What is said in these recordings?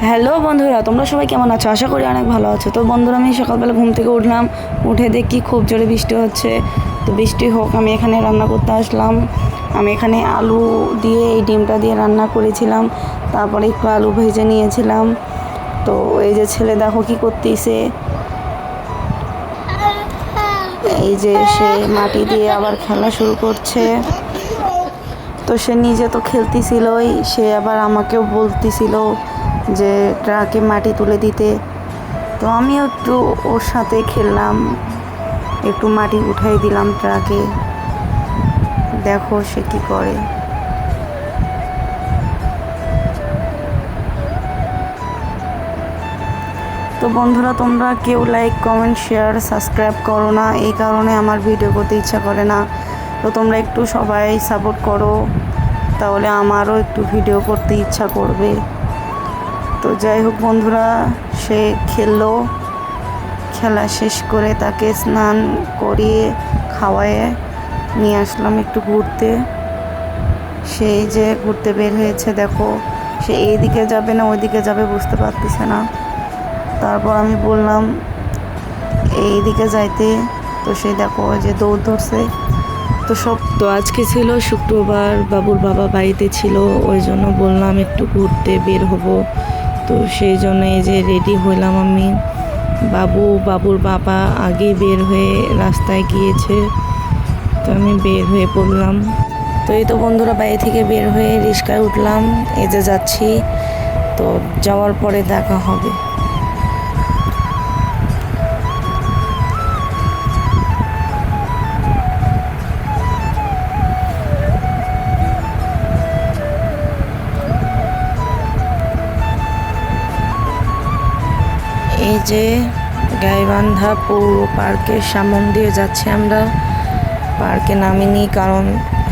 Hello বন্ধুরা, তোমরা সবাই কেমন আছো? আশা করি অনেক ভালো আছো। তো বন্ধুরা, আমি সকালবেলা ঘুম থেকে উঠলাম, উঠে দেখি খুব জোরে বৃষ্টি হচ্ছে। তো বৃষ্টি হোক, আমি এখানে রান্না করতে আসলাম। আমি এখানে আলু দিয়ে এই ডিমটা দিয়ে রান্না করেছিলাম, তারপরে একটু আলু ভেজে নিয়েছিলাম। তো এই যে ছেলে দেখো কি করতেছে, এই যে সে মাটি দিয়ে আবার খেলা শুরু করছে। তো সে নিজে তো খেলতেছিলই, সে আবার আমাকেও বলতেছিল যে ট্রাকে মাটি তুলে দিতে। তো আমিও একটু ওর সাথে খেললাম, একটু মাটি উঠাই দিলাম ট্রাকে। দেখো সে কি করে। তো বন্ধুরা, তোমরা কেউ লাইক, কমেন্ট, শেয়ার, সাবস্ক্রাইব করো না, এই কারণে আমার ভিডিও করতে ইচ্ছা করে না। তো তোমরা একটু সবাই সাপোর্ট করো, তাহলে আমারও একটু ভিডিও করতে ইচ্ছা করবে। তো যাই হোক বন্ধুরা, সে খেললো, খেলা শেষ করে তাকে স্নান করিয়ে খাওয়ায়ে নিয়ে আসলাম একটু ঘুরতে। সেই যে ঘুরতে বের হয়েছে, দেখো সে এইদিকে যাবে না ওইদিকে যাবে বুঝতে পারতেছে না। তারপর আমি বললাম এই দিকে যাইতে, তো সে দেখো যে দৌড় ধরছে। তো আজকে ছিল শুক্রবার, বাবুর বাবা বাড়িতে ছিল, ওই জন্য বললাম একটু ঘুরতে বের হব। তো সেই জন্য এই যে রেডি হলাম আমি। বাবুর বাবা আগে বের হয়ে রাস্তায় গিয়েছে, তো আমি বের হয়ে পড়লাম। তো এই তো বন্ধুরা, বাড়ি থেকে বের হয়ে রিক্সায় উঠলাম, এই যে যাচ্ছি। তো যাওয়ার পরে দেখা হবে। এই যে গাইবান্ধা পৌর পার্কের সামন দিয়ে যাচ্ছি আমরা। পার্কে নামিনি, কারণ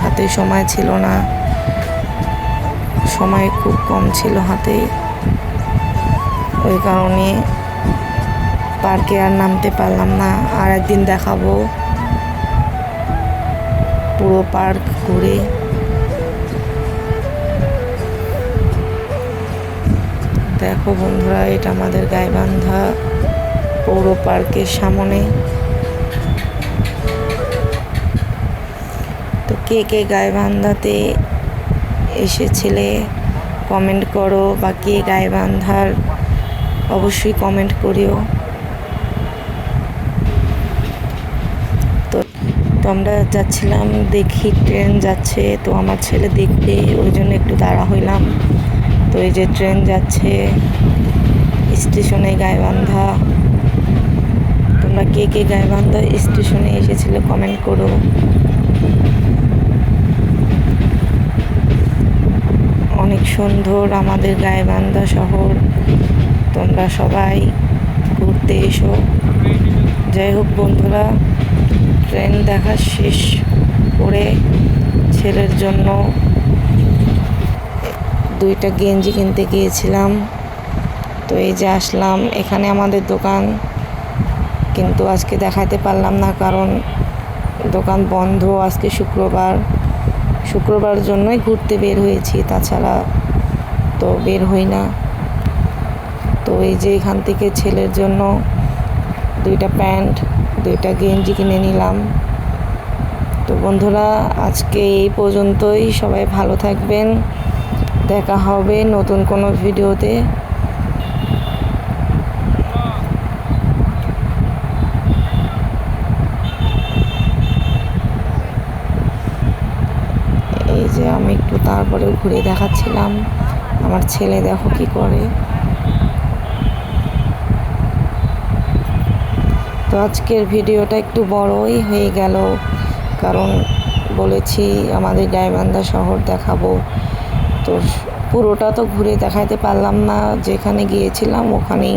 হাতে সময় ছিল না, সময় খুব কম ছিল হাতে, ওই কারণে পার্কে আর নামতে পারলাম না। আর একদিন দেখাবো পুরো পার্ক ঘুরে। দেখো বন্ধুরা, এটা আমাদের গাইবান্ধা পৌর পার্কের সামনে। তো কে কে গাইবান্ধাতে এসেছিলে কমেন্ট করো, বা কে গাইবান্ধার অবশ্যই কমেন্ট করিও। তো আমরা যাচ্ছিলাম, দেখি ট্রেন যাচ্ছে, তো আমার ছেলে দেখবে, ওই জন্য একটু দাঁড়া হইলাম। তো এই যে ট্রেন যাচ্ছে স্টেশনে গাইবান্ধা। তোমরা কে কে গাইবান্ধা স্টেশনে এসেছিলে কমেন্ট করো। অনেক সুন্দর আমাদের গাইবান্ধা শহর, তোমরা সবাই ঘুরতে এসো। যাই হোক বন্ধুরা, ট্রেন দেখা শেষ করে ছেলের জন্য দুইটা গেঞ্জি কিনতে গিয়েছিলাম। তো এই যে আসলাম, এখানে আমাদের দোকান, কিন্তু আজকে দেখাতে পারলাম না, কারণ দোকান বন্ধ। আজকে শুক্রবার জন্যই ঘুরতে বের হয়েছি, তাছাড়া তো বের হই না। তো এই যে এখান থেকে ছেলের জন্য দুইটা প্যান্ট, দুইটা গেঞ্জি কিনে নিলাম। তো বন্ধুরা, আজকে এই পর্যন্তই। সবাই ভালো থাকবেন, দেখা হবে নতুন কোনো ভিডিওতে। এই যে আমি একটু তারপরে ঘুরে দেখাচ্ছিলাম, আমার ছেলে দেখো কি করে। তো আজকের ভিডিওটা একটু বড়ই হয়ে গেল, কারণ বলেছি আমাদের গাইবান্ধা শহর দেখাবো। তো পুরোটা তো ঘুরে দেখাতে পারলাম না, যেখানে গিয়েছিলাম ওখানেই